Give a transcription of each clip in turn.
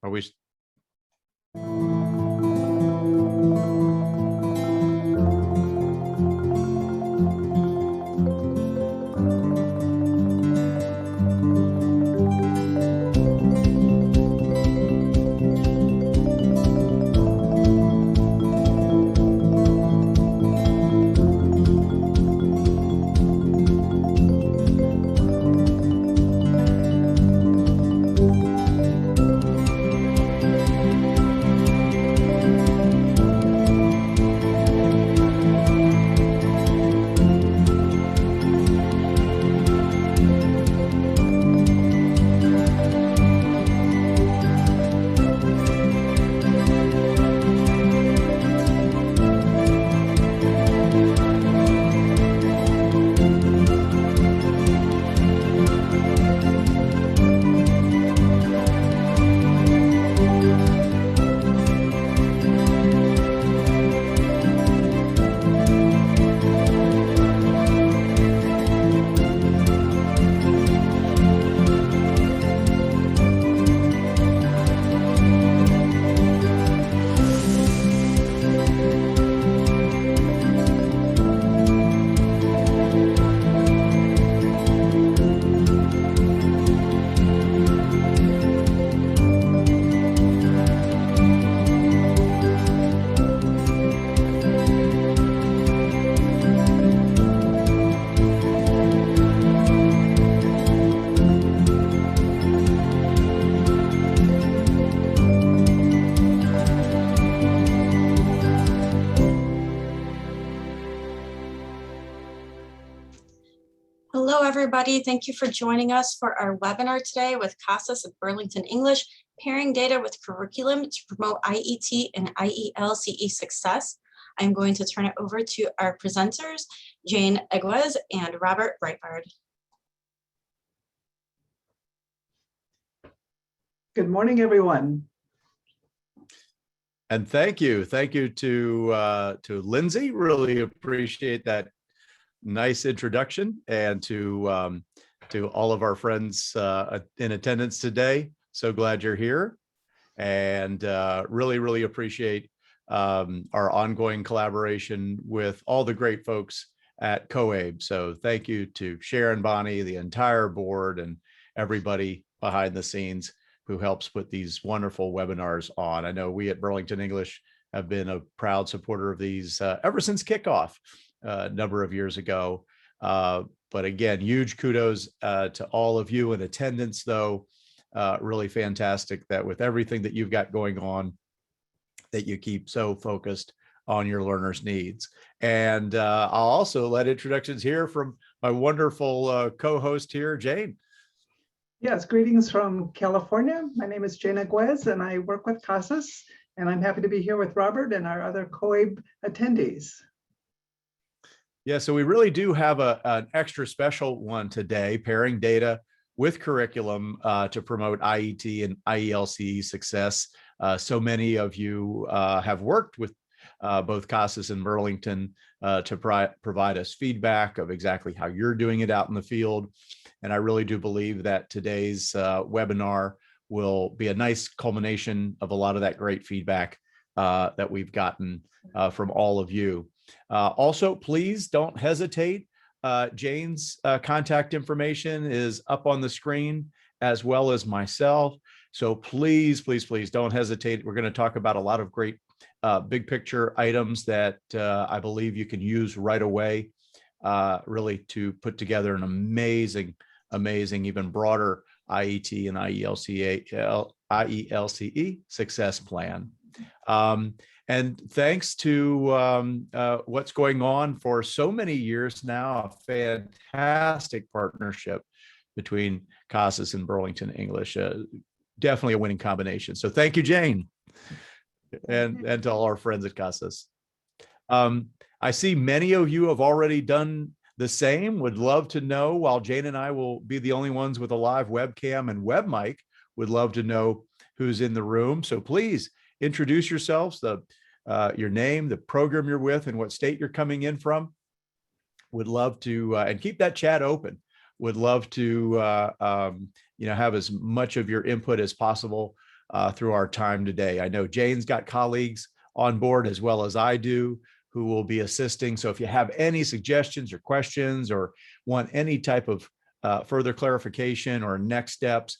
Are we? Hello, everybody. Thank you for joining us for our webinar today with CASAS of Burlington English, pairing data with curriculum to promote IET and IELCE success. I'm going to turn it over to our presenters, Jane Eguez and Robert Breitbard. Good morning, everyone. And thank you to Lindsay. Really appreciate that nice introduction, and to all of our friends in attendance today. So glad you're here, and really appreciate our ongoing collaboration with all the great folks at COABE. So thank you to Sharon, Bonnie, the entire board, and everybody behind the scenes who helps put these wonderful webinars on. I know we at Burlington English have been a proud supporter of these ever since kickoff a number of years ago. But again, huge kudos to all of you in attendance, though. Really fantastic that with everything that you've got going on, that you keep so focused on your learners' needs. And I'll also let introductions here from my wonderful co-host here, Jane. Yes, greetings from California. My name is Jane Eguez, and I work with CASAS, and I'm happy to be here with Robert and our other COABE attendees. Yeah, so we really do have an extra special one today, pairing data with curriculum to promote IET and IELCE success. So many of you have worked with both CASAS and Burlington to provide us feedback of exactly how you're doing it out in the field. And I really do believe that today's webinar will be a nice culmination of a lot of that great feedback that we've gotten from all of you. Also, please don't hesitate. Jane's contact information is up on the screen, as well as myself. So please don't hesitate. We're going to talk about a lot of great big picture items that I believe you can use right away, really to put together an amazing, even broader IET and IELCE success plan. And thanks to what's going on for so many years now, a fantastic partnership between CASAS and Burlington English, definitely a winning combination. So thank you, Jane, and to all our friends at CASAS. I see many of you have already done the same. Would love to know, while Jane and I will be the only ones with a live webcam and web mic, would love to know who's in the room. So please introduce yourselves, your name, the program you're with, and what state you're coming in from. Would love to, and keep that chat open. Would love to, have as much of your input as possible through our time today. I know Jane's got colleagues on board as well as I do who will be assisting. So if you have any suggestions or questions or want any type of further clarification or next steps,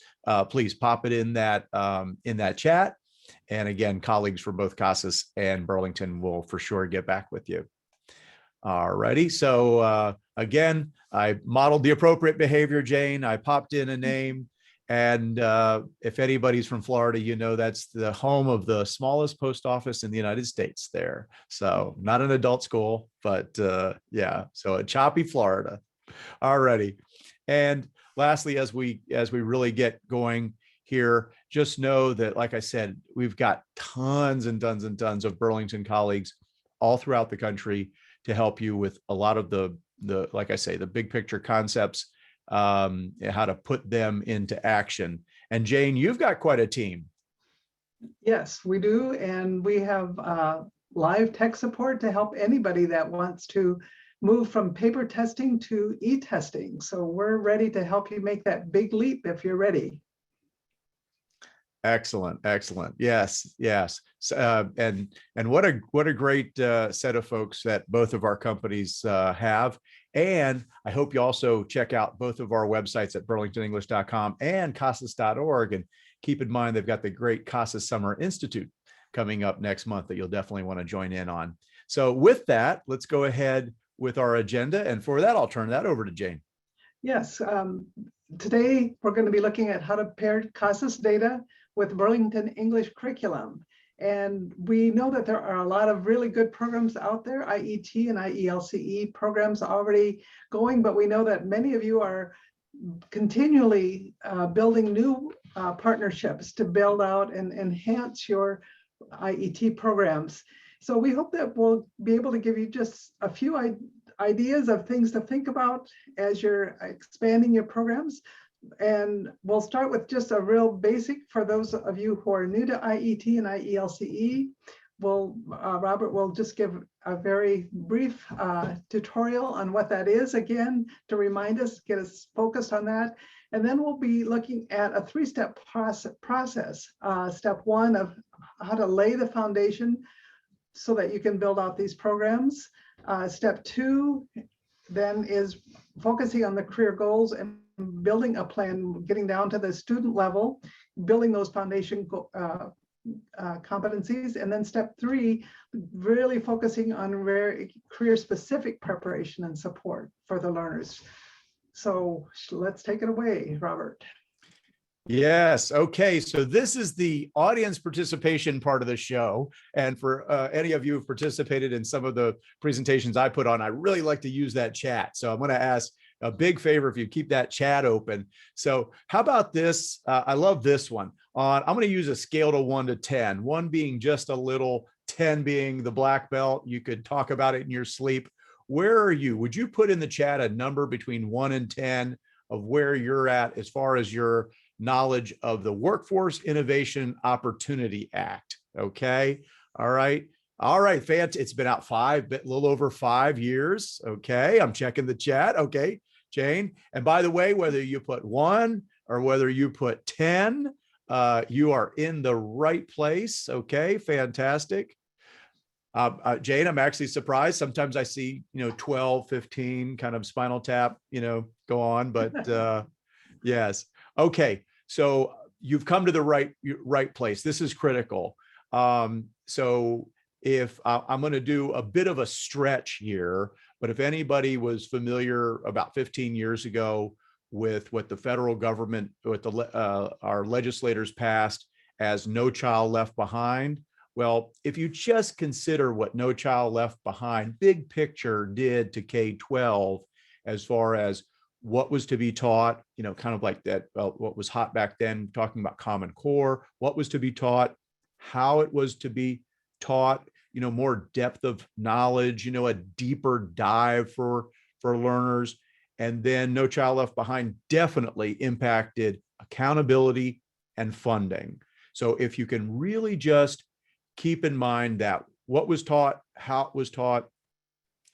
please pop it in that chat. And again, colleagues from both CASAS and Burlington will for sure get back with you. All righty. So again, I modeled the appropriate behavior, Jane. I popped in a name. And if anybody's from Florida, you know that's the home of the smallest post office in the United States there. So not an adult school, but yeah, so a choppy Florida. All righty. And lastly, as we really get going here, just know that, like I said, we've got tons and tons and tons of Burlington colleagues all throughout the country to help you with a lot of the like I say, the big picture concepts, how to put them into action. And Jane, you've got quite a team. Yes, we do. And we have live tech support to help anybody that wants to move from paper testing to e-testing. So we're ready to help you make that big leap if you're ready. Excellent, excellent. Yes, yes. And what a great set of folks that both of our companies have. And I hope you also check out both of our websites at burlingtonenglish.com and casas.org. And keep in mind, they've got the great CASAS Summer Institute coming up next month that you'll definitely want to join in on. So with that, let's go ahead with our agenda. And for that, I'll turn that over to Jane. Yes. Today, we're going to be looking at how to pair CASAS data with Burlington English curriculum. And we know that there are a lot of really good programs out there, IET and IELCE programs already going, but we know that many of you are continually building new partnerships to build out and enhance your IET programs. So we hope that we'll be able to give you just a few ideas of things to think about as you're expanding your programs. And we'll start with just a real basic for those of you who are new to IET and IELCE. Robert will just give a very brief tutorial on what that is again to remind us, get us focused on that. And then we'll be looking at a three-step process. Step one of how to lay the foundation so that you can build out these programs. Step two then is focusing on the career goals and building a plan, getting down to the student level, building those foundation competencies. And then step three, really focusing on career specific preparation and support for the learners. So let's take it away, Robert. Yes. Okay. So this is the audience participation part of the show. And for any of you who've participated in some of the presentations I put on, I really like to use that chat. So I'm going to ask a big favor if you keep that chat open. So how about this? I love this one. I'm going to use a scale to 1 to 10, 1 being just a little, 10 being the black belt. You could talk about it in your sleep. Where are you? Would you put in the chat a number between 1 and 10 of where you're at as far as your knowledge of the Workforce Innovation Opportunity Act? Okay. All right. All right, fans, it's been out a little over 5 years. Okay, I'm checking the chat. Okay, Jane. And by the way, whether you put 1 or whether you put 10, you are in the right place. Okay, fantastic. Jane, I'm actually surprised. Sometimes I see, 12, 15 kind of Spinal Tap, go on, but yes. Okay, so you've come to the right place. This is critical. So if I'm going to do a bit of a stretch here, but if anybody was familiar about 15 years ago with what the federal government, what our legislators passed as No Child Left Behind, well, if you just consider what No Child Left Behind, big picture, did to K-12 as far as what was to be taught, kind of like that, what was hot back then, talking about Common Core, what was to be taught, how it was to be taught, more depth of knowledge, a deeper dive for learners. And then No Child Left Behind definitely impacted accountability and funding. So if you can really just keep in mind that what was taught, how it was taught,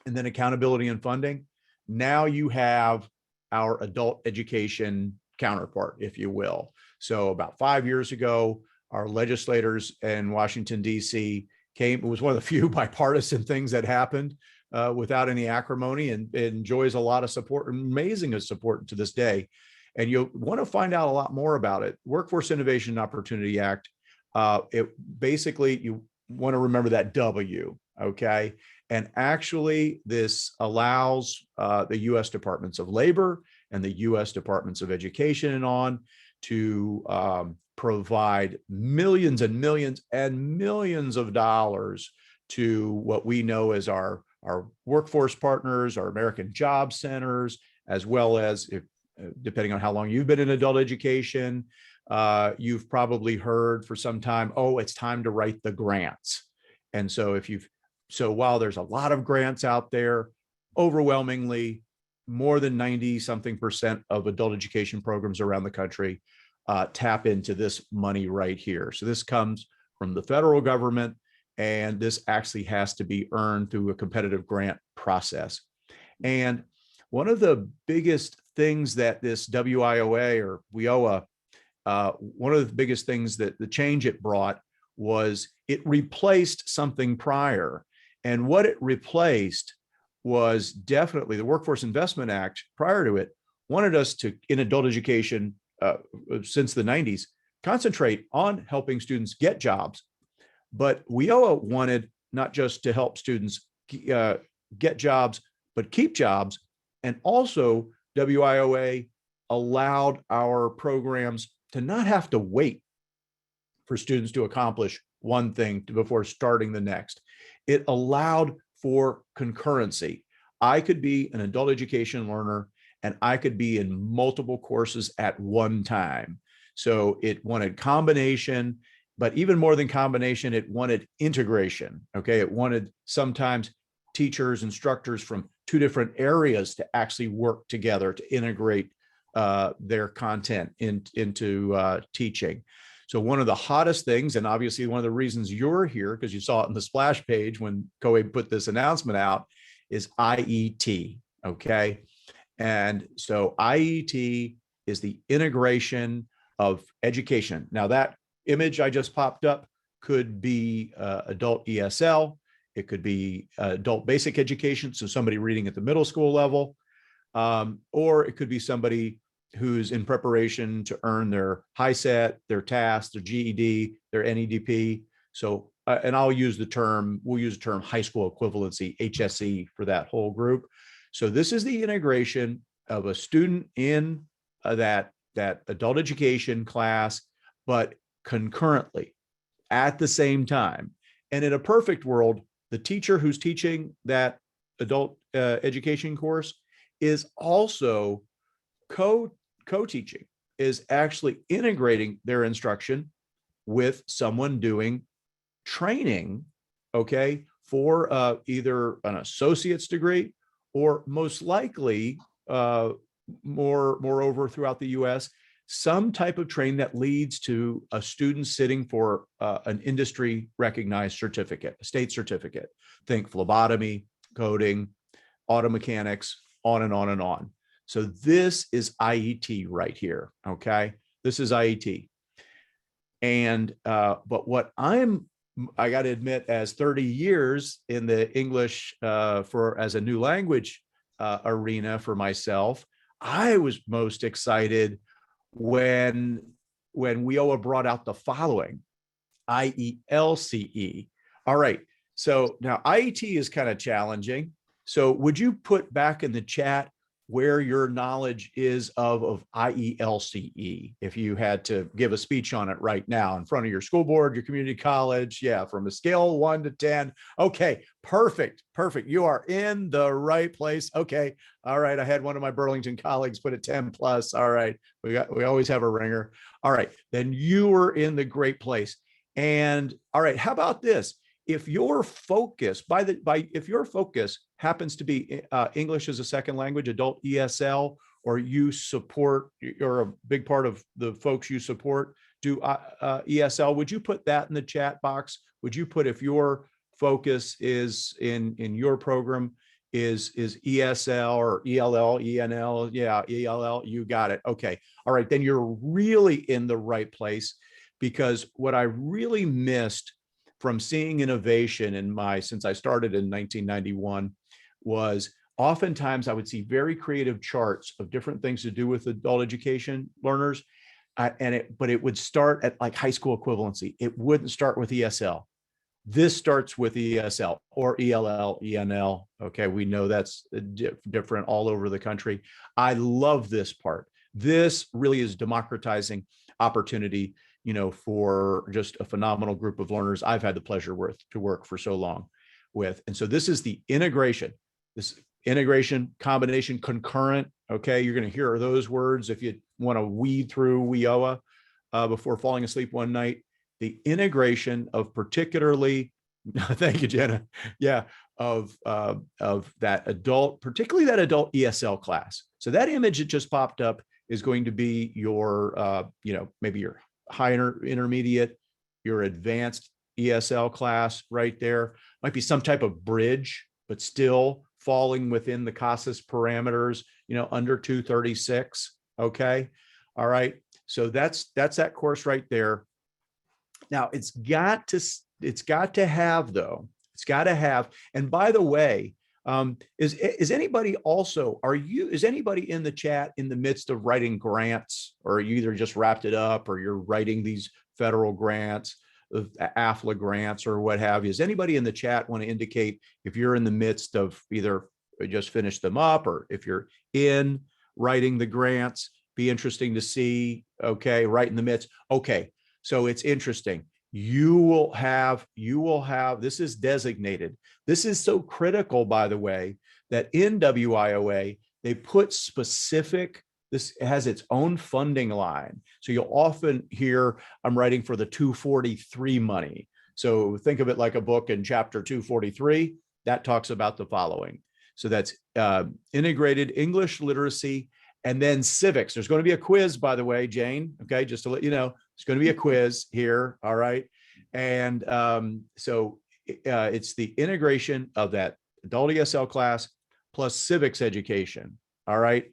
and then accountability and funding, now you have our adult education counterpart, if you will. So about 5 years ago, our legislators in Washington, D.C. came. It was one of the few bipartisan things that happened without any acrimony, and enjoys a lot of support, amazing support to this day. And you'll want to find out a lot more about it. Workforce Innovation and Opportunity Act. It basically, you want to remember that W, okay? And actually, this allows the U.S. Departments of Labor and the U.S. Departments of Education and on to provide millions and millions and millions of dollars to what we know as our workforce partners, our American Job Centers, as well as, if, depending on how long you've been in adult education, you've probably heard for some time, oh, it's time to write the grants. And so while there's a lot of grants out there, overwhelmingly more than 90-something% of adult education programs around the country tap into this money right here. So this comes from the federal government, and this actually has to be earned through a competitive grant process. And one of the biggest things that this WIOA or WIOA, one of the biggest things that the change it brought was it replaced something prior. And what it replaced was definitely the Workforce Investment Act. Prior to it, wanted us to, in adult education since the 90s, concentrate on helping students get jobs. But WIOA wanted not just to help students get jobs, but keep jobs. And also WIOA allowed our programs to not have to wait for students to accomplish one thing before starting the next. It allowed for concurrency. I could be an adult education learner and I could be in multiple courses at one time. So it wanted combination, but even more than combination, it wanted integration. Okay, it wanted sometimes teachers, instructors from two different areas to actually work together to integrate their content into teaching. So one of the hottest things, and obviously one of the reasons you're here, because you saw it in the splash page when COABE put this announcement out, is IET, okay? And so IET is the integration of education. Now that image I just popped up could be adult ESL, it could be adult basic education, so somebody reading at the middle school level, or it could be somebody who's in preparation to earn their HiSET, their TAS, their GED, their NEDP. So, and we'll use the term high school equivalency, HSE, for that whole group. So this is the integration of a student in that adult education class, but concurrently at the same time. And in a perfect world, the teacher who's teaching that adult education course is also co-teaching, is actually integrating their instruction with someone doing training, okay, for either an associate's degree or most likely, moreover throughout the US, some type of training that leads to a student sitting for an industry recognized certificate, a state certificate. Think phlebotomy, coding, auto mechanics, on and on and on. So this is IET right here, okay? This is IET. And, but what I got to admit, as 30 years in the English as a new language arena for myself, I was most excited when WIOA brought out the following, IELCE. All right, so now IET is kind of challenging. So would you put back in the chat where your knowledge is of IELCE, if you had to give a speech on it right now in front of your school board, your community college? Yeah, from a scale of 1 to 10. Okay, perfect. You are in the right place. Okay, all right. I had one of my Burlington colleagues put it 10 plus. All right, we always have a ringer. All right, then you were in the great place. And all right, how about this? If your focus if your focus happens to be English as a second language, adult ESL, or you're a big part of the folks you support do ESL, would you put that in the chat box? Would you put, if your focus is in your program is ESL or ELL, ENL? Yeah, ELL, you got it. Okay, all right, then you're really in the right place, because what I really missed from seeing innovation since I started in 1991 was oftentimes I would see very creative charts of different things to do with adult education learners. But it would start at like high school equivalency. It wouldn't start with ESL. This starts with ESL or ELL, ENL. Okay, we know that's different all over the country. I love this part. This really is democratizing opportunity, for just a phenomenal group of learners I've had the pleasure to work for so long with. And so this is the integration, combination, concurrent. Okay, you're going to hear those words if you want to weed through WIOA before falling asleep one night. The integration of particularly, thank you, Jenna. Yeah, of that adult, particularly that adult ESL class. So that image that just popped up is going to be your, maybe your high intermediate, your advanced ESL class right there. Might be some type of bridge, but still falling within the CASAS parameters, under 236. Okay. All right. So that's that course right there. Now it's got to have, and by the way, is anybody also, is anybody in the chat in the midst of writing grants, or you either just wrapped it up or you're writing these federal grants, AFLA grants or what have you? Does anybody in the chat want to indicate if you're in the midst of either just finished them up, or if you're in writing the grants? Be interesting to see. Okay, right in the midst. Okay, so it's interesting. You will have, this is designated. This is so critical, by the way, that in WIOA, they put specific, this has its own funding line. So you'll often hear, I'm writing for the 243 money. So think of it like a book in chapter 243, that talks about the following. So that's integrated English literacy, and then civics. There's going to be a quiz, by the way, Jane. Okay, just to let you know, it's going to be a quiz here. All right. And so it's the integration of that adult ESL class plus civics education. All right.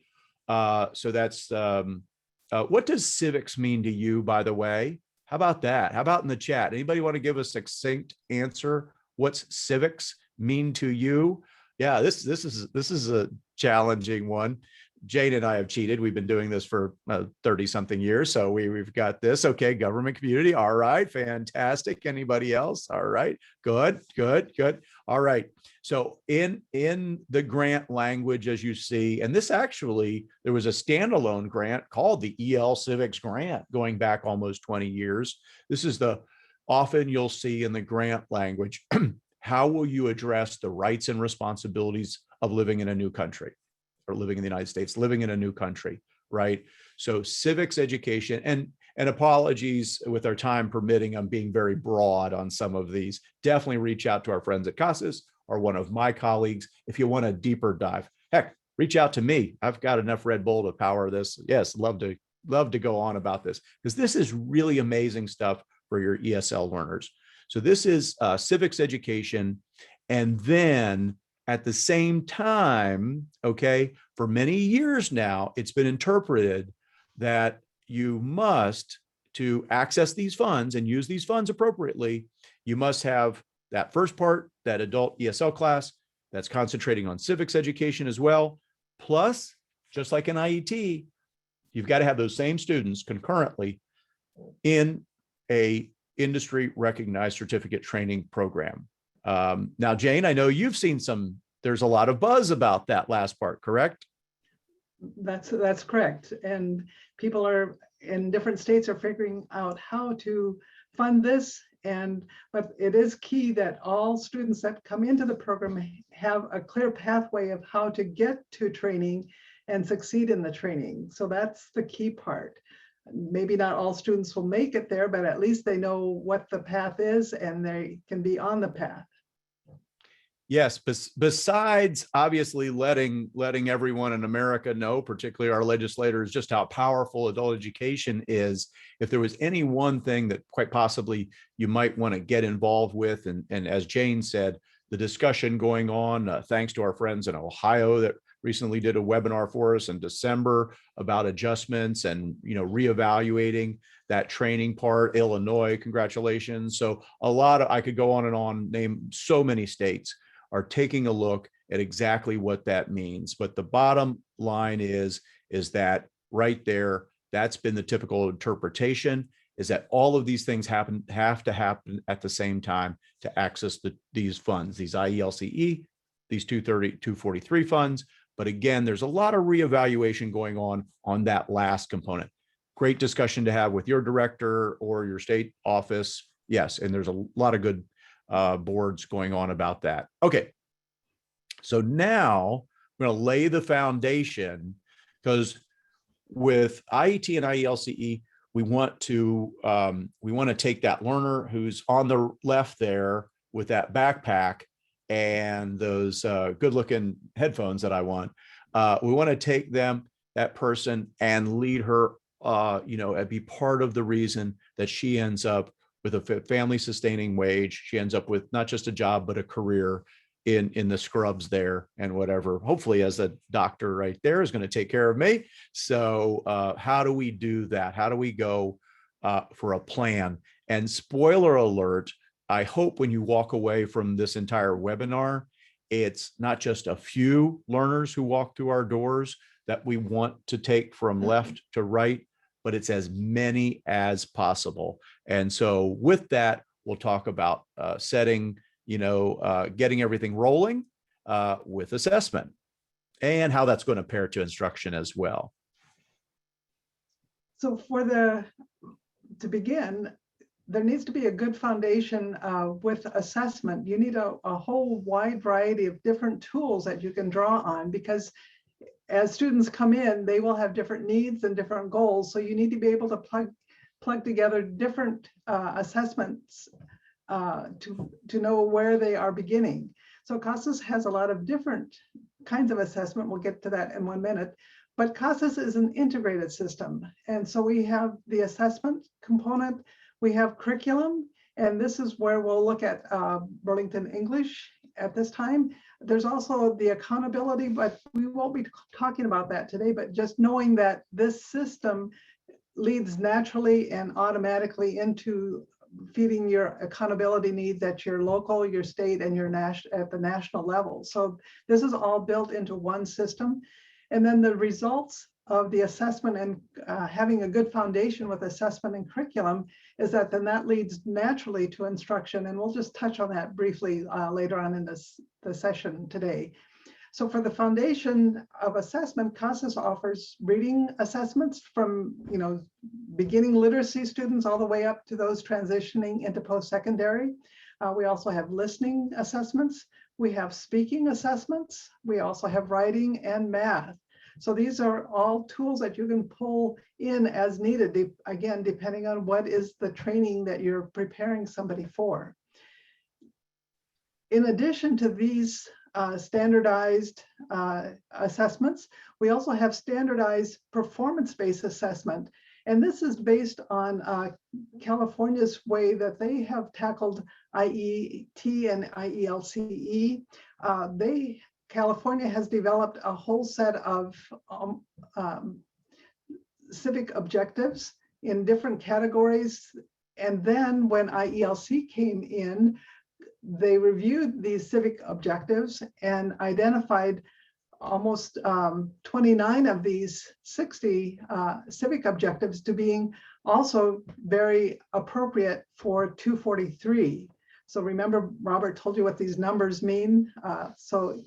So that's what does civics mean to you, by the way? How about that? How about in the chat? Anybody want to give a succinct answer? What's civics mean to you? Yeah, this is a challenging one. Jane and I have cheated. We've been doing this for 30 something years. So we've got this. Okay. Government community. All right. Fantastic. Anybody else? All right. Good. All right. So in the grant language, as you see, and this actually, there was a standalone grant called the EL Civics grant going back almost 20 years. This is often you'll see in the grant language, how will you address the rights and responsibilities of living in a new country? Or living in the United States, living in a new country, right? So civics education, and apologies with our time permitting, I'm being very broad on some of these. Definitely reach out to our friends at CASAS or one of my colleagues if you want a deeper dive. Heck, reach out to me. I've got enough Red Bull to power this. Yes, love to go on about this, because this is really amazing stuff for your ESL learners. So this is civics education, and then at the same time, okay, for many years now, it's been interpreted that you must, to access these funds and use these funds appropriately, you must have that first part, that adult ESL class that's concentrating on civics education as well. Plus, just like an IET, you've got to have those same students concurrently in a industry recognized certificate training program. Now, Jane, I know you've seen there's a lot of buzz about that last part, correct? That's correct. And people are in different states are figuring out how to fund this. But it is key that all students that come into the program have a clear pathway of how to get to training and succeed in the training. So that's the key part. Maybe not all students will make it there, but at least they know what the path is and they can be on the path. Yes, besides obviously letting everyone in America know, particularly our legislators, just how powerful adult education is, if there was any one thing that quite possibly you might want to get involved with, and as Jane said, the discussion going on, thanks to our friends in Ohio that recently did a webinar for us in December about adjustments and, reevaluating that training part. Illinois, congratulations. So I could go on and on, name so many states are taking a look at exactly what that means. But the bottom line is that right there, that's been the typical interpretation, is that all of these things have to happen at the same time to access these funds, these IELCE, these 230, 243 funds. But again, there's a lot of reevaluation going on that last component. Great discussion to have with your director or your state office. Yes, and there's a lot of good boards going on about that. Okay, so now I'm going to lay the foundation, because with IET and IELCE, we want to take that learner who's on the left there with that backpack and those good-looking headphones that I want. We want to take that person, and lead her, and be part of the reason that she ends up with a family-sustaining wage. She ends up with not just a job, but a career in the scrubs there and whatever. Hopefully, as a doctor right there is going to take care of me. So how do we do that? How do we go for a plan? And spoiler alert, I hope when you walk away from this entire webinar, it's not just a few learners who walk through our doors that we want to take from left to right, but it's as many as possible. And so with that, we'll talk about setting, getting everything rolling with assessment, and how that's going to pair to instruction as well. So to begin, there needs to be a good foundation with assessment. You need a whole wide variety of different tools that you can draw on, because as students come in, they will have different needs and different goals. So you need to be able to plug together different assessments to know where they are beginning. So CASAS has a lot of different kinds of assessment. We'll get to that in 1 minute. But CASAS is an integrated system. And so we have the assessment component, we have curriculum, and this is where we'll look at Burlington English at this time. There's also the accountability, but we won't be talking about that today, but just knowing that this system leads naturally and automatically into feeding your accountability needs at your local, your state, and at the national level. So this is all built into one system. And then the results of the assessment and having a good foundation with assessment and curriculum is that then that leads naturally to instruction. And we'll just touch on that briefly later on in the session today. So for the foundation of assessment, CASAS offers reading assessments from beginning literacy students all the way up to those transitioning into post-secondary. We also have listening assessments. We have speaking assessments. We also have writing and math. So these are all tools that you can pull in as needed, again, depending on what is the training that you're preparing somebody for. In addition to these standardized assessments, we also have standardized performance-based assessment. And this is based on California's way that they have tackled IET and IELCE. California has developed a whole set of civic objectives in different categories. And then when IELC came in, they reviewed these civic objectives and identified almost 29 of these 60 civic objectives to being also very appropriate for 243. So remember, Robert told you what these numbers mean. So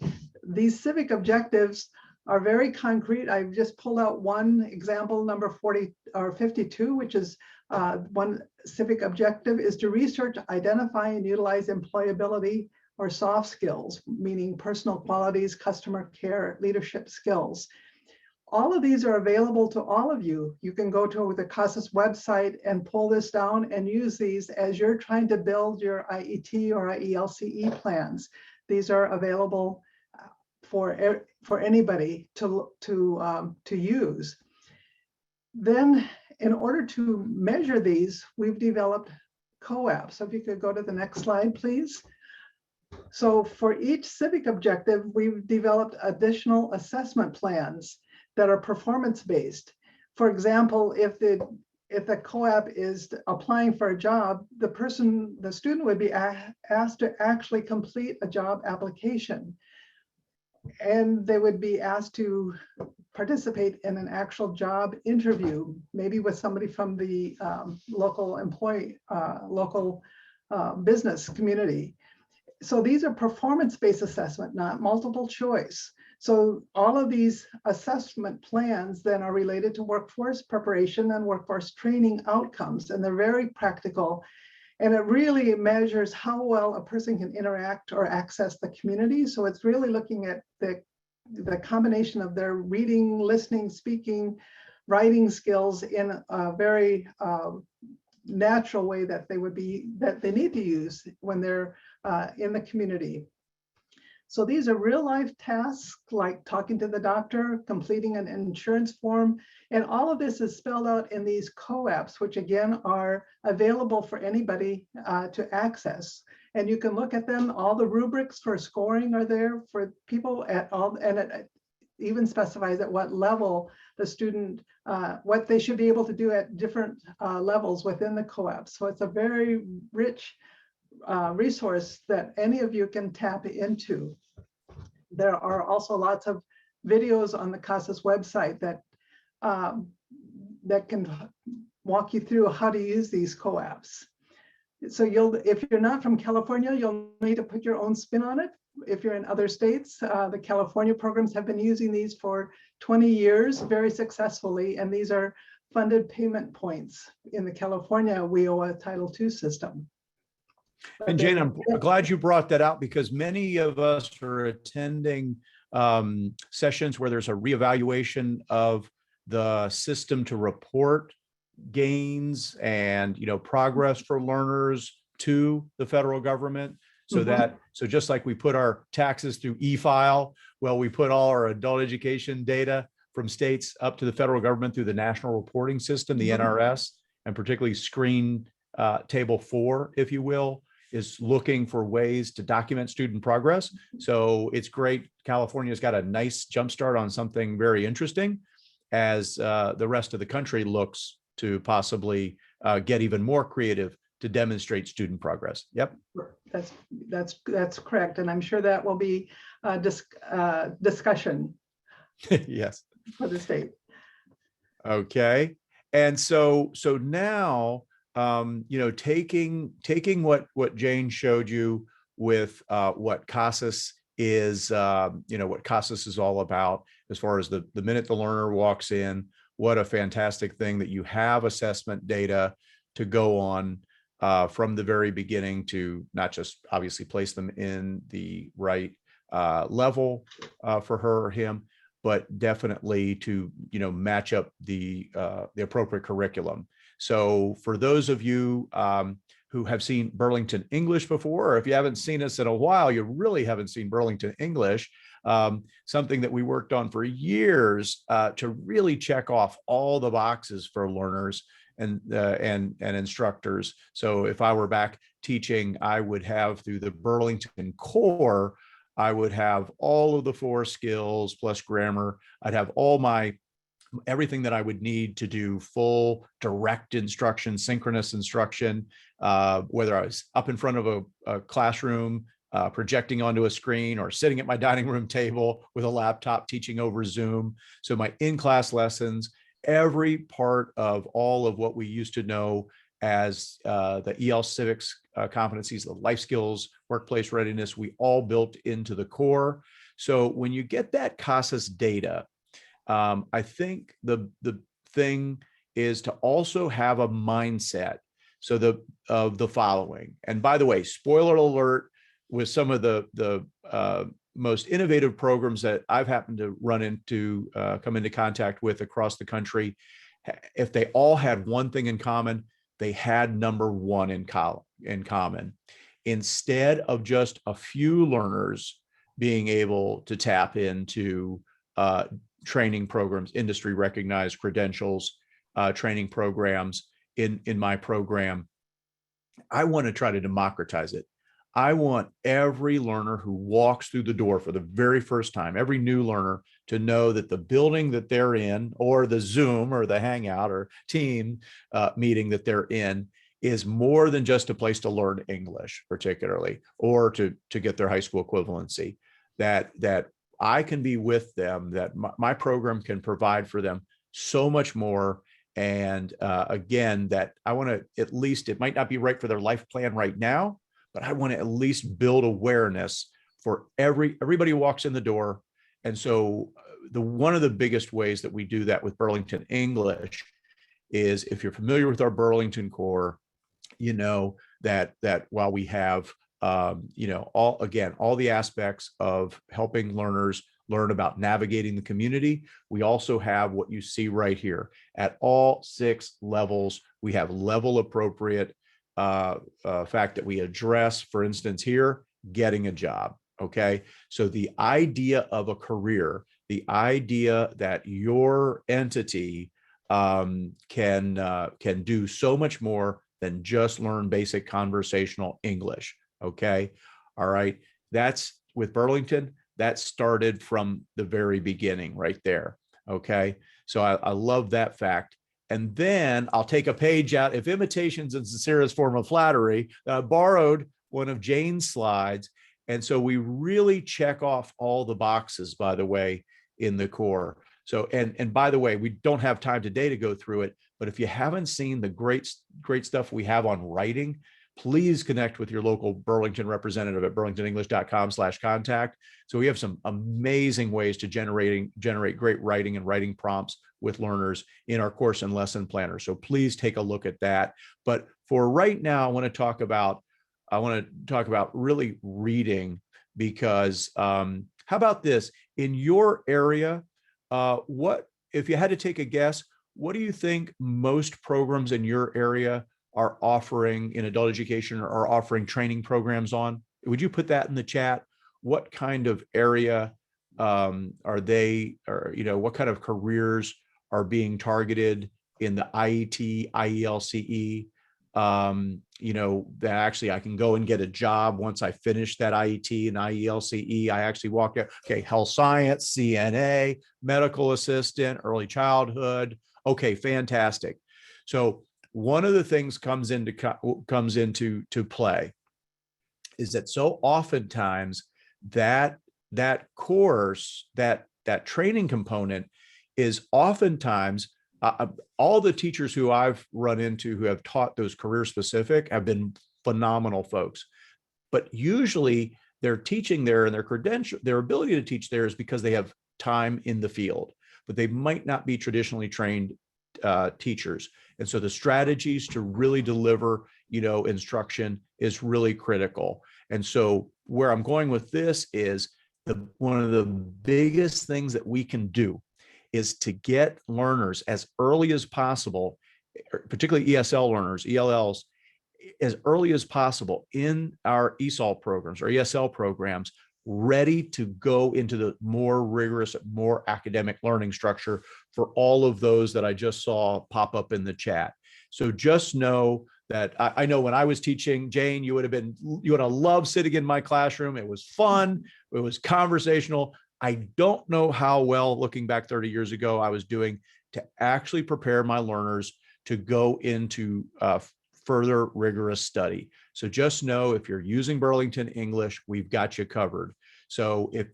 these civic objectives are very concrete. I've just pulled out one example, number 52, which is one civic objective is to research, identify, and utilize employability or soft skills, meaning personal qualities, customer care, leadership skills. All of these are available to all of you. You can go to the CASAS website and pull this down and use these as you're trying to build your IET or IELCE plans. These are available for anybody to use. Then, in order to measure these, we've developed COAP. So if you could go to the next slide, please. So for each civic objective, we've developed additional assessment plans that are performance-based. For example, if the co-op is applying for a job, the student would be asked to actually complete a job application. And they would be asked to participate in an actual job interview, maybe with somebody from the local business community. So these are performance-based assessment, not multiple choice. So all of these assessment plans then are related to workforce preparation and workforce training outcomes, and they're very practical. And it really measures how well a person can interact or access the community. So it's really looking at the combination of their reading, listening, speaking, writing skills in a very natural way that they need to use when they're in the community. So these are real life tasks like talking to the doctor, completing an insurance form, and all of this is spelled out in these co-apps, which again are available for anybody to access. And you can look at them. All the rubrics for scoring are there for people at all, and it even specifies at what level the student, what they should be able to do at different levels within the co-op. So it's a very rich resource that any of you can tap into. There are also lots of videos on the CASAS website that can walk you through how to use these co-ops. So if you're not from California, you'll need to put your own spin on it. If you're in other states, the California programs have been using these for 20 years very successfully, and these are funded payment points in the California WIOA Title II system. And Jane, I'm glad you brought that out, because many of us are attending sessions where there's a reevaluation of the system to report gains and progress for learners to the federal government. So so just like we put our taxes through e-file, well, we put all our adult education data from states up to the federal government through the National Reporting System, the NRS, and particularly Screen Table 4, if you will, is looking for ways to document student progress. So it's great. California's got a nice jumpstart on something very interesting as the rest of the country looks to possibly get even more creative to demonstrate student progress. Yep. That's correct. And I'm sure that will be a discussion. Yes. For the state. Okay. And so now, taking what Jane showed you with what CASAS is, what CASAS is all about, as far as the minute the learner walks in, what a fantastic thing that you have assessment data to go on from the very beginning to not just obviously place them in the right level for her or him, but definitely to match up the appropriate curriculum. So for those of you who have seen Burlington English before, or if you haven't seen us in a while, you really haven't seen Burlington English, something that we worked on for years to really check off all the boxes for learners and instructors. So if I were back teaching, I would have through the Burlington core, I would have all of the 4 skills plus grammar. I'd have everything that I would need to do full direct instruction, synchronous instruction, whether I was up in front of a classroom, projecting onto a screen, or sitting at my dining room table with a laptop teaching over Zoom. So my in-class lessons, every part of all of what we used to know as the EL Civics competencies, the life skills, workplace readiness, we all built into the core. So when you get that CASAS data, I think the thing is to also have a mindset. So of the following, and by the way, spoiler alert, with some of the most innovative programs that I've happened to run into, come into contact with across the country, if they all had one thing in common, they had number 1 in common. Instead of just a few learners being able to tap into training programs, industry recognized credentials, training programs in my program, I want to try to democratize it. I want every learner who walks through the door for the very first time, every new learner, to know that the building that they're in, or the Zoom or the Hangout or team meeting that they're in, is more than just a place to learn English, particularly, or to get their high school equivalency. That I can be with them, that my program can provide for them so much more. And again, that I want to, at least, it might not be right for their life plan right now, but I want to at least build awareness for everybody who walks in the door. And so one of the biggest ways that we do that with Burlington English is, if you're familiar with our Burlington core, you know that while we have all the aspects of helping learners learn about navigating the community, we also have what you see right here. At all 6 levels, we have level appropriate fact that we address. For instance, here, getting a job. Okay, so the idea of a career, the idea that your entity can do so much more than just learn basic conversational English. Okay, all right, that's with Burlington. That started from the very beginning right there. Okay, so I love that fact. And then I'll take a page out. If imitation's in sincerest form of flattery, I borrowed one of Jane's slides. And so we really check off all the boxes, by the way, in the core. So, and by the way, we don't have time today to go through it, but if you haven't seen the great stuff we have on writing, please connect with your local Burlington representative at burlingtonenglish.com/contact. So we have some amazing ways to generate great writing and writing prompts with learners in our course and lesson planner. So please take a look at that. But for right now, I want to talk about really reading, because how about this? In your area, what, if you had to take a guess, what do you think most programs in your area are offering in adult education, or are offering training programs on? Would you put that in the chat? What kind of area are they, or what kind of careers are being targeted in the IET, IELCE? That actually I can go and get a job once I finish that IET and IELCE. I actually walk out, okay, health science, CNA, medical assistant, early childhood. Okay, fantastic. So one of the things comes into play is that so oftentimes that course, that training component is oftentimes all the teachers who I've run into who have taught those career specific have been phenomenal folks. But usually they're teaching there, and their ability to teach there is because they have time in the field, but they might not be traditionally trained teachers. And so the strategies to really deliver, instruction is really critical. And so where I'm going with this is one of the biggest things that we can do is to get learners as early as possible, particularly ESL learners, ELLs, as early as possible in our ESOL programs or ESL programs, ready to go into the more rigorous, more academic learning structure for all of those that I just saw pop up in the chat. So just know that I know when I was teaching, Jane, you would have loved sitting in my classroom. It was fun. It was conversational. I don't know how well, looking back 30 years ago, I was doing to actually prepare my learners to go into further rigorous study. So just know, if you're using Burlington English, we've got you covered. So if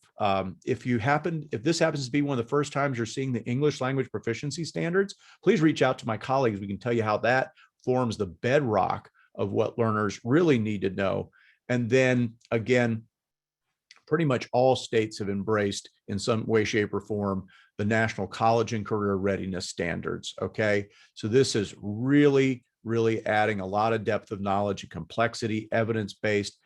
this happens to be one of the first times you're seeing the English language proficiency standards, please reach out to my colleagues. We can tell you how that forms the bedrock of what learners really need to know. And then again, pretty much all states have embraced in some way, shape, or form the National College and Career Readiness Standards. Okay, so this is really adding a lot of depth of knowledge and complexity, evidence-based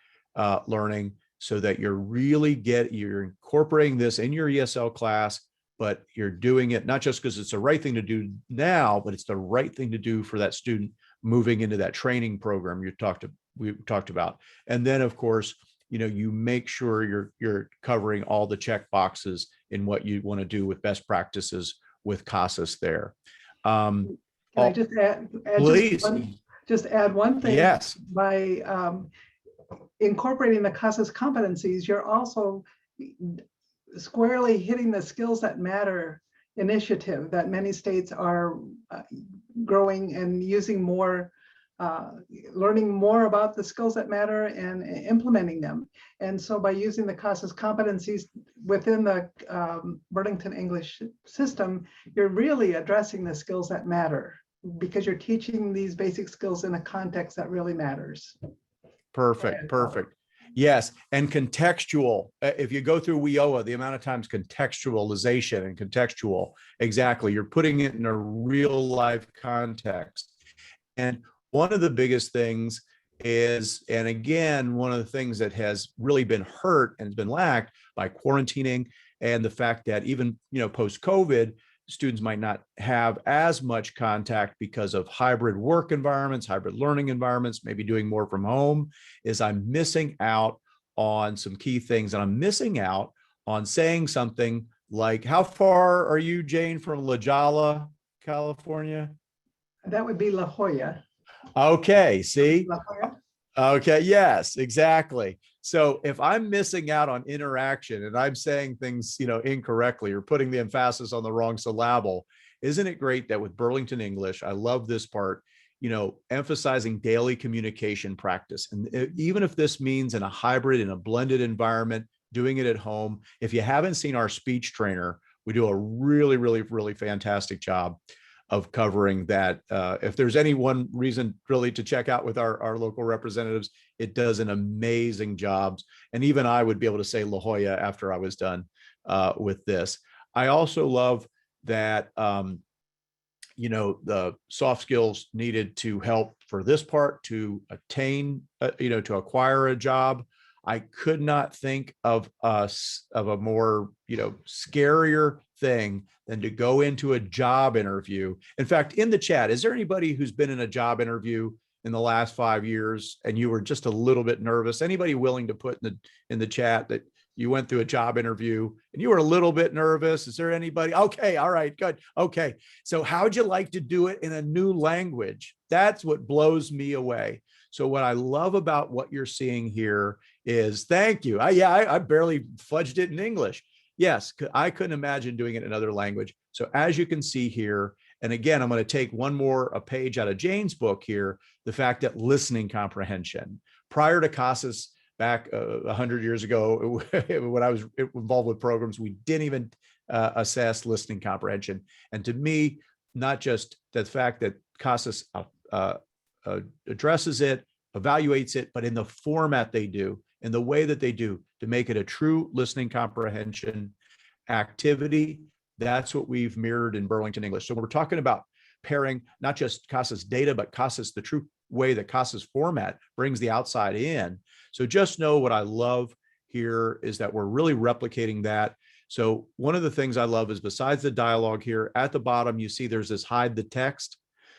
learning, so that you're incorporating this in your ESL class, but you're doing it not just because it's the right thing to do now, but it's the right thing to do for that student moving into that training program we talked about. And then, of course, you make sure you're covering all the check boxes in what you want to do with best practices with CASAS there. Can I just add please just add one thing? Yes. incorporating the CASAS competencies, you're also squarely hitting the skills that matter initiative that many states are growing and using more, learning more about the skills that matter and implementing them. And so by using the CASAS competencies within the Burlington English system, you're really addressing the skills that matter because you're teaching these basic skills in a context that really matters. Perfect, perfect. Yes, and contextual. If you go through WIOA, the amount of times contextualization and contextual, exactly, you're putting it in a real life context. And one of the biggest things is, and again, one of the things that has really been hurt and has been lacked by quarantining and the fact that even, post-COVID, students might not have as much contact because of hybrid work environments, hybrid learning environments, maybe doing more from home, is I'm missing out on some key things. And I'm missing out on saying something like, how far are you, Jane, from La Jolla, California? That would be La Jolla. Okay, see? La Jolla. Okay, yes, exactly. So if I'm missing out on interaction and I'm saying things, incorrectly or putting the emphasis on the wrong syllable, isn't it great that with Burlington English, I love this part, emphasizing daily communication practice. And even if this means in a hybrid, in a blended environment, doing it at home, if you haven't seen our speech trainer, we do a really, really, really fantastic job of covering that. If there's any one reason really to check out with our local representatives, it does an amazing job. And even I would be able to say La Jolla after I was done with this. I also love that, the soft skills needed to help for this part to attain, to acquire a job. I could not think of a more, scarier thing than to go into a job interview. In fact, in the chat, is there anybody who's been in a job interview in the last 5 years and you were just a little bit nervous? Anybody willing to put in the chat that you went through a job interview and you were a little bit nervous? Is there anybody? Okay, all right, good. Okay, so how'd you like to do it in a new language? That's what blows me away. So what I love about what you're seeing here is, thank you. I barely fudged it in English. Yes, I couldn't imagine doing it in another language. So as you can see here, and again, I'm going to take a page out of Jane's book here, the fact that listening comprehension, prior to CASAS back 100 years ago, when I was involved with programs, we didn't even assess listening comprehension. And to me, not just the fact that CASAS addresses it, evaluates it, but in the format they do, in the way that they do, to make it a true listening comprehension activity. That's what we've mirrored in Burlington English. So when we're talking about pairing not just CASAS data, but CASAS, the true way that CASAS format brings the outside in. So just know what I love here is that we're really replicating that. So one of the things I love is, besides the dialogue here at the bottom, you see there's this hide the text,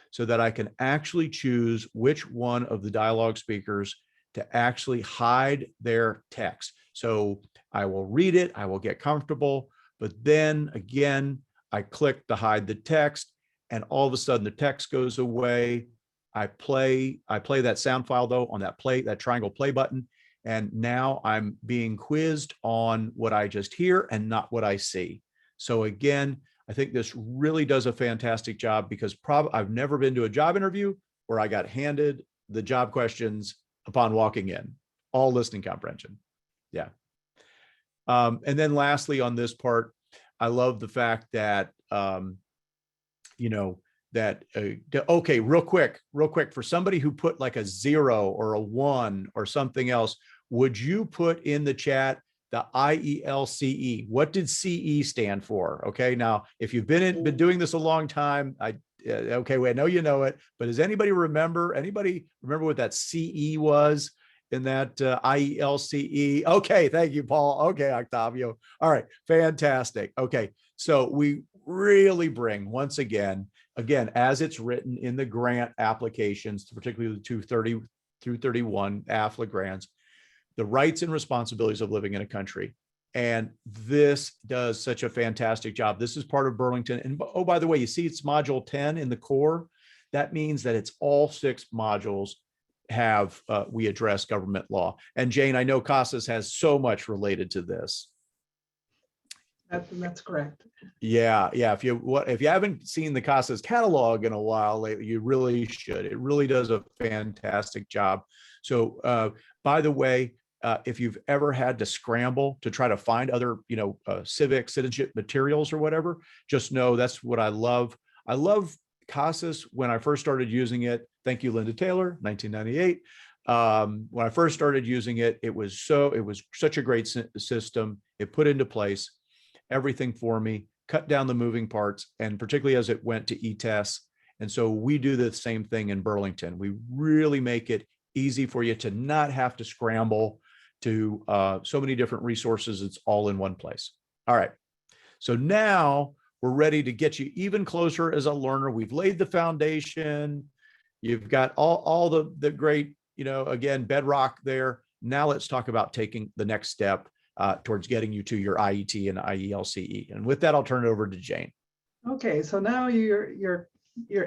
so that I can actually choose which one of the dialogue speakers to actually hide their text. So I will read it, I will get comfortable, but then again, I click to hide the text, and all of a sudden the text goes away. I play that sound file though on that triangle play button, and now I'm being quizzed on what I just hear and not what I see. So again, I think this really does a fantastic job, because I've never been to a job interview where I got handed the job questions upon walking in, all listening comprehension. Yeah. And then lastly, on this part, I love the fact that, okay, real quick, for somebody who put like a 0 or a 1 or something else, would you put in the chat the IELCE? What did CE stand for? Okay, now if you've been doing this a long time, okay, wait, I know you know it, but does anybody remember what that CE was in that IELCE? Okay, thank you, Paul. Okay, Octavio. All right, fantastic. Okay, so we really bring, once again, as it's written in the grant applications, particularly the 230 through 31 AFLA grants, the rights and responsibilities of living in a country. And this does such a fantastic job. This is part of Burlington. And oh, by the way, you see it's module 10 in the core. That means that it's all 6 modules we address government law. And Jane, I know CASAS has so much related to this. That's correct. Yeah. If you haven't seen the CASAS catalog in a while lately, you really should. It really does a fantastic job. So, by the way, if you've ever had to scramble to try to find other, civic citizenship materials or whatever, just know that's what I love. I love CASAS when I first started using it. Thank you, Linda Taylor, 1998. When I first started using it, it was such a great system. It put into place everything for me, cut down the moving parts, and particularly as it went to e-tests. And so we do the same thing in Burlington. We really make it easy for you to not have to scramble to so many different resources. It's all in one place. All right. So now we're ready to get you even closer as a learner. We've laid the foundation. You've got all the great, again, bedrock there. Now let's talk about taking the next step towards getting you to your IET and IELCE. And with that, I'll turn it over to Jane. Okay, so now your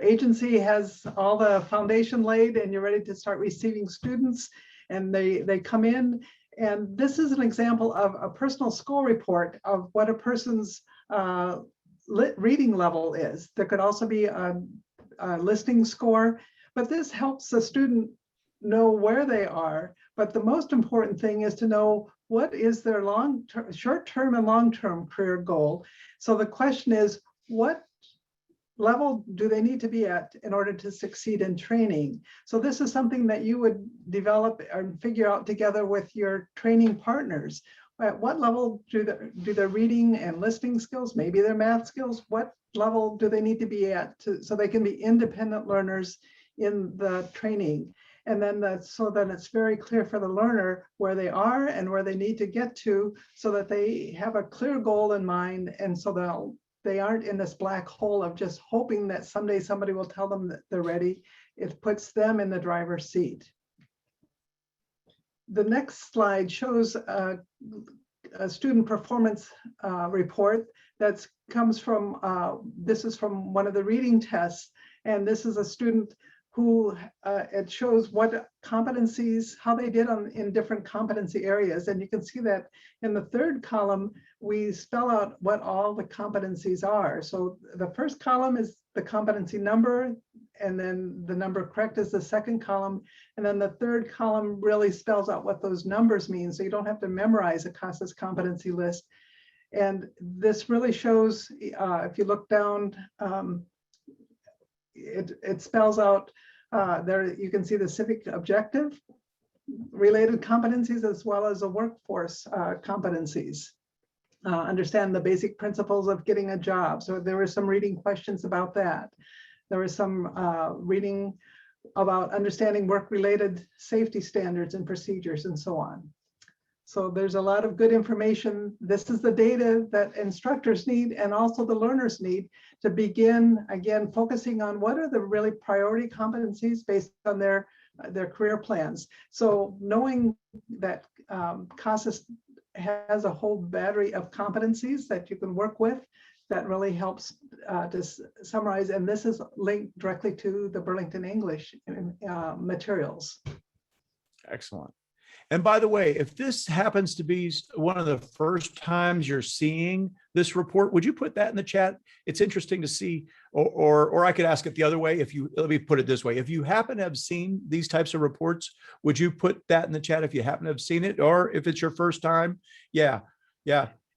agency has all the foundation laid and you're ready to start receiving students, and they come in. And this is an example of a personal score report of what a person's reading level is. There could also be a listening score, but this helps the student know where they are. But the most important thing is to know what is their short-term and long-term career goal. So the question is, what level do they need to be at in order to succeed in training? So this is something that you would develop and figure out together with your training partners. At what level do their reading and listening skills, maybe their math skills, what level do they need to be at so they can be independent learners in the training? And then so that it's very clear for the learner where they are and where they need to get to, so that they have a clear goal in mind, and so they aren't in this black hole of just hoping that someday somebody will tell them that they're ready. It puts them in the driver's seat. The next slide shows a student performance report that comes from, this is from one of the reading tests, and this is a student who it shows what competencies, how they did in different competency areas. And you can see that in the third column, we spell out what all the competencies are. So the first column is the competency number, and then the number correct is the second column. And then the third column really spells out what those numbers mean. So you don't have to memorize a CASAS competency list. And this really shows, if you look down, it spells out there, you can see the civic objective related competencies as well as the workforce competencies. Understand the basic principles of getting a job. So there were some reading questions about that. There was some reading about understanding work-related safety standards and procedures and so on. So there's a lot of good information. This is the data that instructors need and also the learners need to begin, again, focusing on what are the really priority competencies based on their career plans. So knowing that CASAS has a whole battery of competencies that you can work with, that really helps to summarize. And this is linked directly to the Burlington English materials. Excellent. And by the way, if this happens to be one of the first times you're seeing this report, would you put that in the chat? It's interesting to see, or I could ask it the other way. Let me put it this way. If you happen to have seen these types of reports, would you put that in the chat if you happen to have seen it, or if it's your first time? Yeah.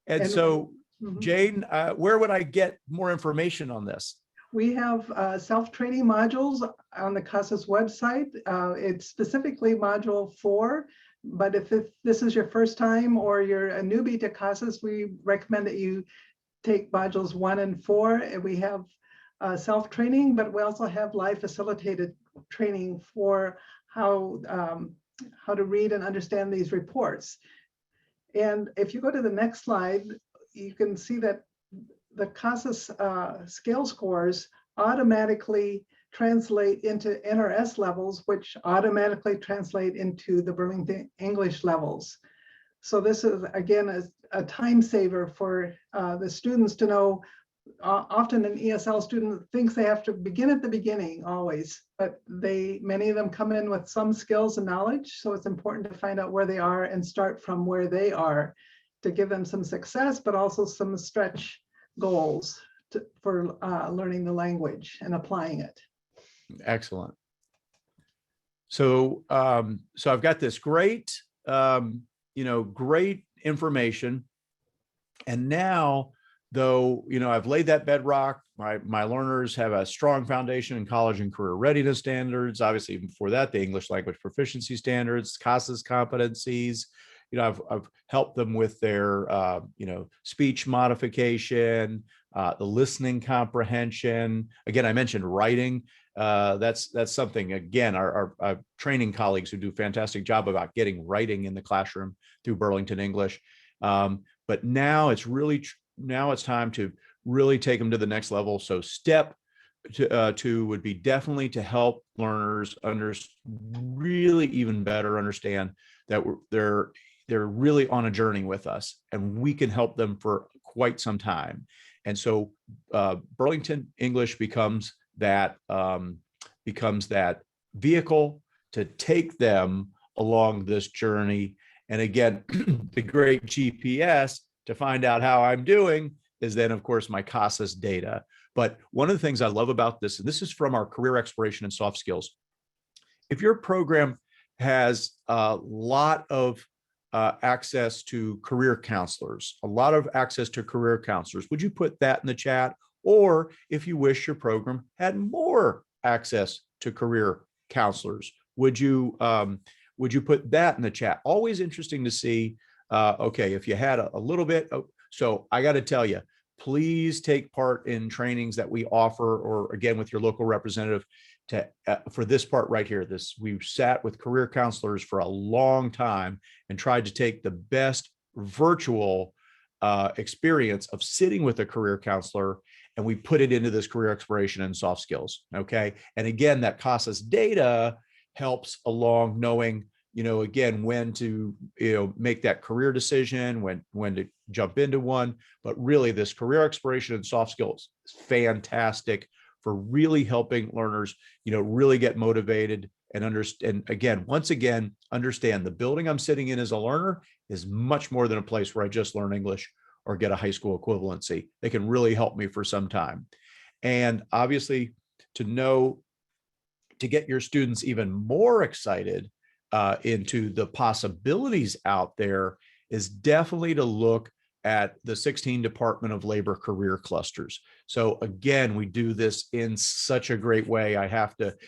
And so, Jane, where would I get more information on this? We have self-training modules on the CASAS website. It's specifically module 4. But if this is your first time or you're a newbie to CASAS, we recommend that you take modules 1 and 4. And we have self-training, but we also have live facilitated training for how to read and understand these reports. And if you go to the next slide, you can see that the CASAS scale scores automatically translate into NRS levels, which automatically translate into the Burlington English levels. So this is, again, a time saver for the students to know often an ESL student thinks they have to begin at the beginning always, but many of them come in with some skills and knowledge. So it's important to find out where they are and start from where they are to give them some success, but also some stretch goals for learning the language and applying it. Excellent. So, so I've got this great, great information. And now, though, I've laid that bedrock, my learners have a strong foundation in college and career readiness standards. Obviously, even before that, the English language proficiency standards, CASAS competencies. I've helped them with their, speech modification, the listening comprehension. Again, I mentioned writing. That's something, again, our training colleagues who do a fantastic job about getting writing in the classroom through Burlington English. But now it's time to really take them to the next level. So step two would be definitely to help learners really even better understand that they're really on a journey with us, and we can help them for quite some time. And so Burlington English becomes that vehicle to take them along this journey. And again, the great GPS to find out how I'm doing is then, of course, my CASAS data. But one of the things I love about this, and this is from our career exploration and soft skills, if your program has a lot of access to career counselors, would you put that in the chat? Or if you wish your program had more access to career counselors, would you put that in the chat? Always interesting to see. Okay, if you had a little bit. So I got to tell you, please take part in trainings that we offer, or again, with your local representative for this part right here. We've sat with career counselors for a long time and tried to take the best virtual experience of sitting with a career counselor, and we put it into this career exploration and soft skills. Okay. And again, that CASAS data helps along knowing, again, when to, make that career decision, when to jump into one. But really, this career exploration and soft skills is fantastic for really helping learners, really get motivated and understand. Again, once again, understand the building I'm sitting in as a learner is much more than a place where I just learn English or get a high school equivalency. They can really help me for some time. And obviously, to get your students even more excited into the possibilities out there is definitely to look at the 16 Department of Labor career clusters. So again, we do this in such a great way.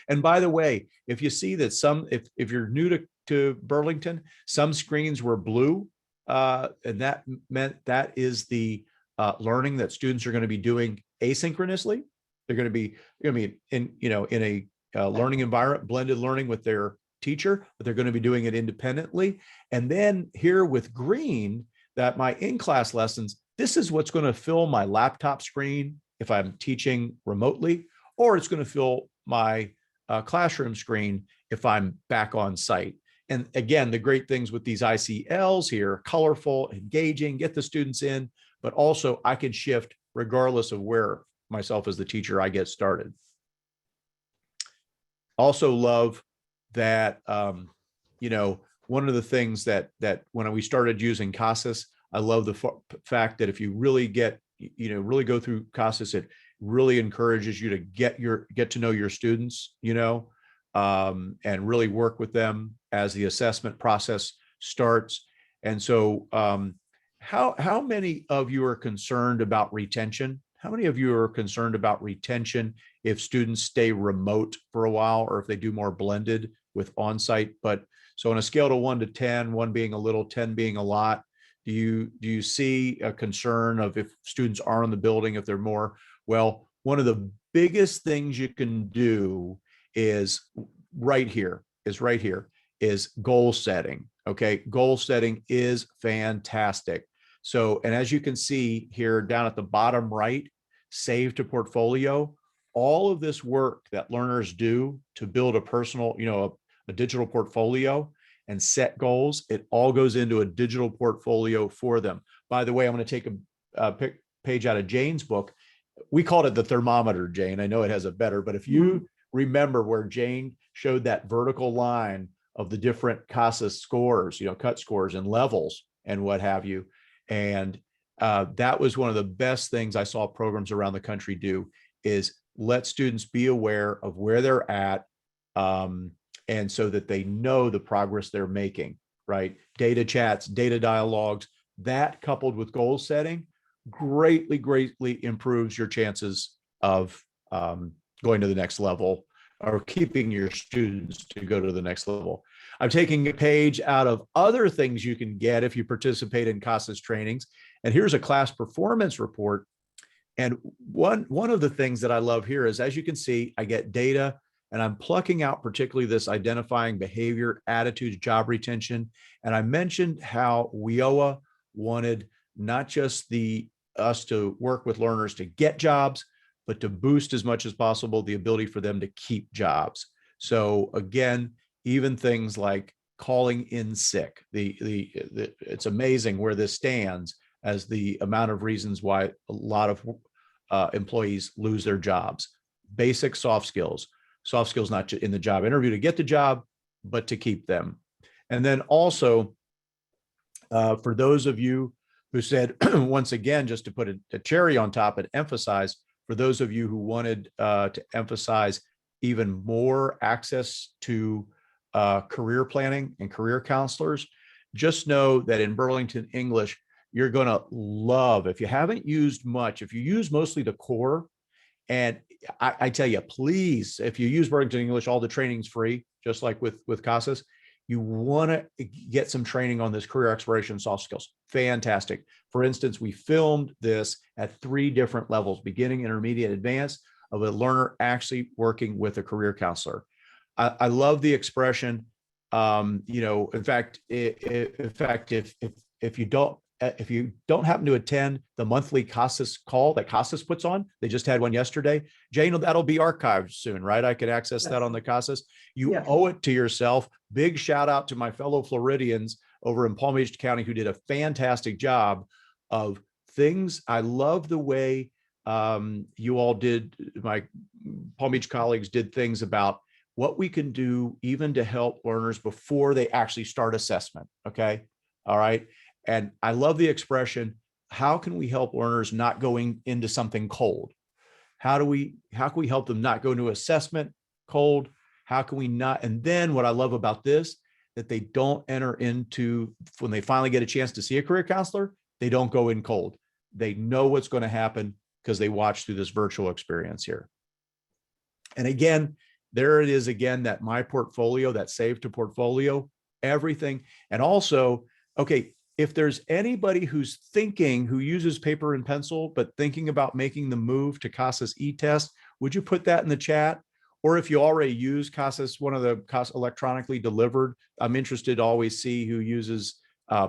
And by the way, if you see that if you're new to Burlington, some screens were blue, and that meant that is the learning that students are going to be doing asynchronously. They're going to be in a learning environment, blended learning with their teacher, but they're going to be doing it independently. And then here with green, that my in-class lessons, this is what's going to fill my laptop screen if I'm teaching remotely, or it's going to fill my classroom screen if I'm back on site. And again, the great things with these ICLs here, colorful, engaging, get the students in, but also I can shift regardless of where myself as the teacher I get started. Also love that, one of the things that when we started using CASAS, I love the fact that if you really really go through CASAS, it really encourages you to get to know your students, and really work with them as the assessment process starts. And so how many of you are concerned about retention? How many of you are concerned about retention if students stay remote for a while, or if they do more blended with on-site? But so on a scale to 1 to 10, 1 being a little, 10 being a lot, do you see a concern of if students are in the building, if they're more? Well, one of the biggest things you can do is right here is goal setting. Okay. Goal setting is fantastic. So, and as you can see here down at the bottom right, save to portfolio, all of this work that learners do to build a personal, a digital portfolio and set goals, it all goes into a digital portfolio for them. By the way, I'm going to take a page out of Jane's book. we called it the thermometer, Jane. I know it has a better, but if you remember where Jane showed that vertical line of the different CASAS scores, cut scores and levels and what have you. And that was one of the best things I saw programs around the country do, is let students be aware of where they're at, and so that they know the progress they're making, right? Data chats, data dialogues, that coupled with goal setting greatly improves your chances of going to the next level, or keeping your students to go to the next level. I'm taking a page out of other things you can get if you participate in CASAS trainings. And here's a class performance report. And one of the things that I love here is, as you can see, I get data, and I'm plucking out particularly this identifying behavior, attitudes, job retention. And I mentioned how WIOA wanted not just us to work with learners to get jobs, but to boost as much as possible the ability for them to keep jobs. So again, even things like calling in sick, it's amazing where this stands as the amount of reasons why a lot of employees lose their jobs. Basic soft skills not in the job interview to get the job, but to keep them. And then also, for those of you who said, once again, just to put a cherry on top and emphasize, for those of you who wanted to emphasize even more access to career planning and career counselors, just know that in Burlington English, you're going to love, if you haven't used much, if you use mostly the core, and I tell you, please, if you use Burlington English, all the training's free, just like with CASAS. You want to get some training on this career exploration soft skills. Fantastic. For instance, we filmed this at 3 different levels, beginning, intermediate, advanced, of a learner actually working with a career counselor. I love the expression. In fact, if you don't happen to attend the monthly CASAS call that CASAS puts on, they just had one yesterday, Jane, that'll be archived soon, right? I could access that on the CASAS. You owe it to yourself. Big shout out to my fellow Floridians over in Palm Beach County who did a fantastic job of things. I love the way you all did, my Palm Beach colleagues did things about what we can do even to help learners before they actually start assessment. Okay. All right. And I love the expression, how can we help learners not going into something cold? How can we help them not go into assessment cold? How can we not? And then what I love about this, that they don't enter into, when they finally get a chance to see a career counselor, they don't go in cold. They know what's going to happen because they watch through this virtual experience here. And again, there it is again, that my portfolio, that save to portfolio, everything. And also, okay, if there's anybody who uses paper and pencil, but thinking about making the move to CASAS e-test, would you put that in the chat? Or if you already use CASAS, one of the CASAS electronically delivered, I'm interested to always see who uses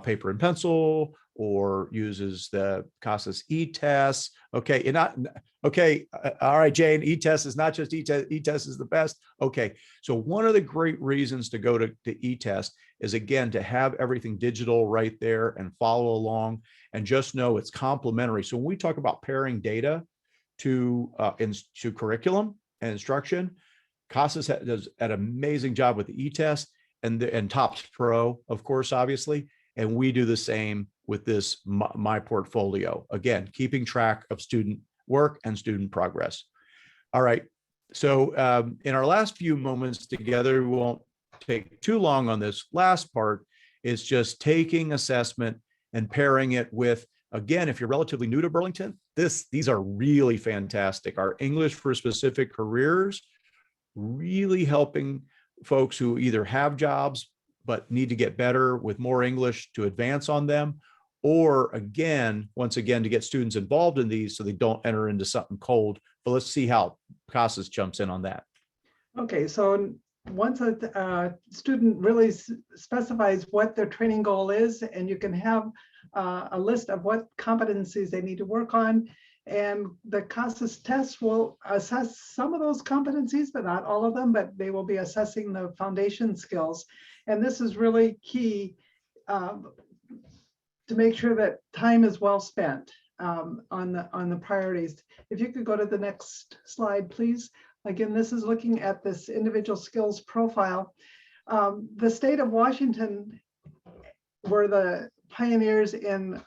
paper and pencil or uses the CASAS e-test. Okay, all right, Jane, e-test is not just e-test, e-test is the best. Okay, so one of the great reasons to go to e-test is, again, to have everything digital right there and follow along, and just know it's complementary. So when we talk about pairing data to curriculum and instruction, CASAS does an amazing job with the e-test and TOPS Pro, of course, obviously, and we do the same with this My Portfolio. Again, keeping track of student work and student progress. All right, so in our last few moments together, we won't take too long on this last part. It's just taking assessment and pairing it with, again, if you're relatively new to Burlington, these are really fantastic. Our English for Specific Careers, really helping folks who either have jobs but need to get better with more English to advance on them, or once again, to get students involved in these so they don't enter into something cold. But let's see how CASAS jumps in on that. Okay, so once a student really specifies what their training goal is, and you can have a list of what competencies they need to work on, and the CASAS test will assess some of those competencies, but not all of them, but they will be assessing the foundation skills. And this is really key to make sure that time is well spent. on the priorities. If you could go to the next slide, please. Again, this is looking at this individual skills profile. The state of Washington were the pioneers in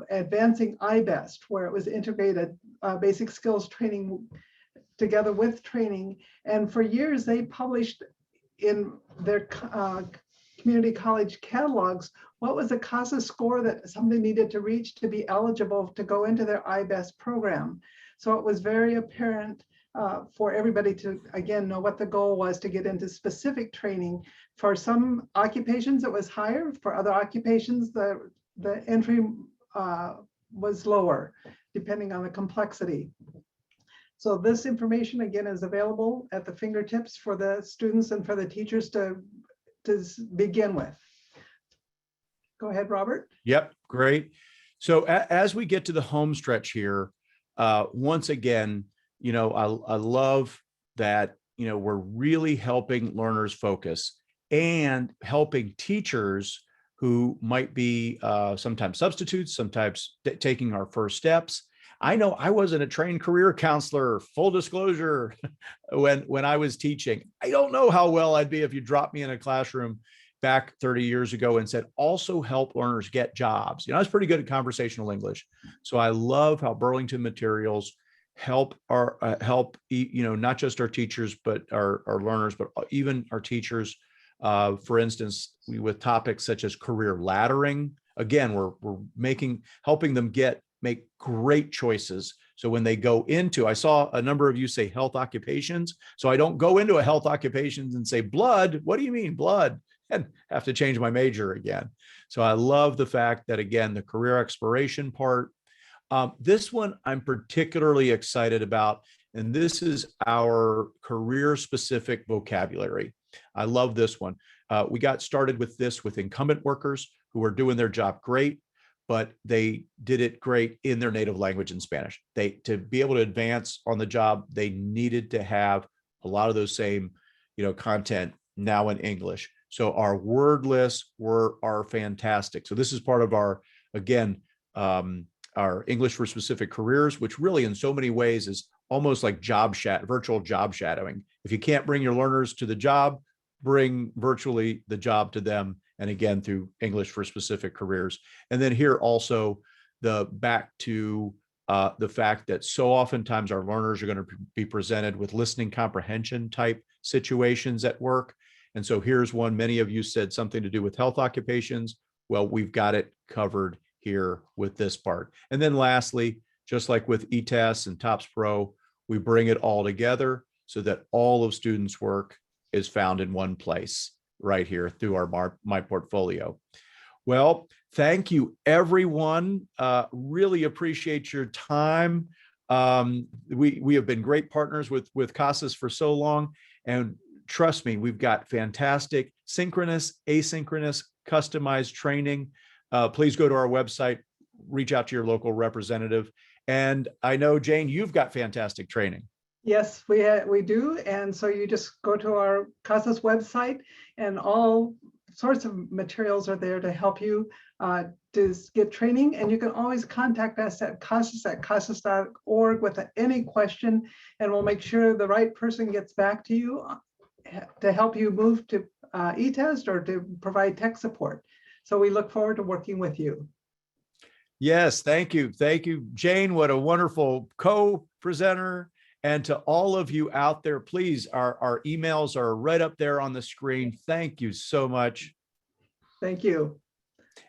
advancing IBEST, where it was integrated basic skills training together with training. And for years, they published in their community college catalogs what was the CASAS score that somebody needed to reach to be eligible to go into their IBEST program. So it was very apparent for everybody to, again, know what the goal was to get into specific training. For some occupations, it was higher. For other occupations, the entry was lower, depending on the complexity. So this information, again, is available at the fingertips for the students and for the teachers to begin with. Go ahead, Robert. Yep, great. So as we get to the home stretch here, once again, you know, I love that, you know, we're really helping learners focus and helping teachers who might be sometimes substitutes, sometimes taking our first steps. I know I wasn't a trained career counselor, full disclosure, when I was teaching. I don't know how well I'd be if you dropped me in a classroom back 30 years ago and said, also help learners get jobs. You know, I was pretty good at conversational English. So I love how Burlington materials help you know, not just our teachers, but our learners, but even our teachers. For instance, with topics such as career laddering, again, we're helping them make great choices. So when they go into, I saw a number of you say health occupations. So I don't go into a health occupations and say blood. What do you mean blood? And have to change my major again. So I love the fact that, again, the career exploration part. This one I'm particularly excited about, and this is our career specific vocabulary. I love this one. We got started with this with incumbent workers who are doing their job great, but they did it great in their native language in Spanish. To be able to advance on the job, they needed to have a lot of those same, you know, content now in English. So our word lists are fantastic. So this is part of our, again, our English for specific careers, which really in so many ways is almost like virtual job shadowing. If you can't bring your learners to the job, bring virtually the job to them. And again, through English for specific careers. And then here also back to the fact that so oftentimes our learners are going to be presented with listening comprehension type situations at work. And so here's one, many of you said something to do with health occupations. Well, we've got it covered here with this part. And then lastly, just like with ETAS and TOPS Pro, we bring it all together so that all of students' work is found in one place right here through our My Portfolio. Well, thank you, everyone. Really appreciate your time. We have been great partners with CASAS for so long, and trust me, we've got fantastic synchronous, asynchronous, customized training. Please go to our website, reach out to your local representative. And I know, Jane, you've got fantastic training. Yes, we do. And so you just go to our CASAS website and all sorts of materials are there to help you to get training. And you can always contact us at CASAS@casas.org with any question, and we'll make sure the right person gets back to you to help you move to e-test or to provide tech support. So we look forward to working with you. Yes, thank you. Thank you, Jane. What a wonderful co-presenter. And to all of you out there, please, our emails are right up there on the screen. Thank you so much. Thank you.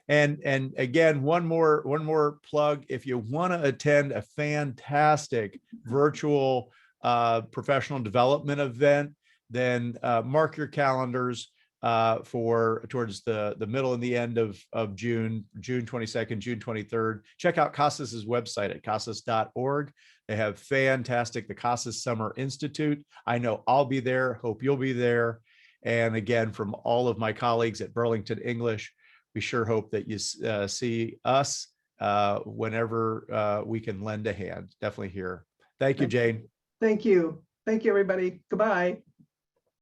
And again, one more plug. If you want to attend a fantastic virtual professional development event, then mark your calendars towards the middle and the end of June 22nd, June 23rd. Check out CASAS's website at casas.org. They have the CASAS Summer Institute. I know I'll be there. Hope you'll be there. And again, from all of my colleagues at Burlington English, we sure hope that you see us whenever we can lend a hand. Definitely here. Thank you, Jane. Thank you. Thank you, everybody. Goodbye.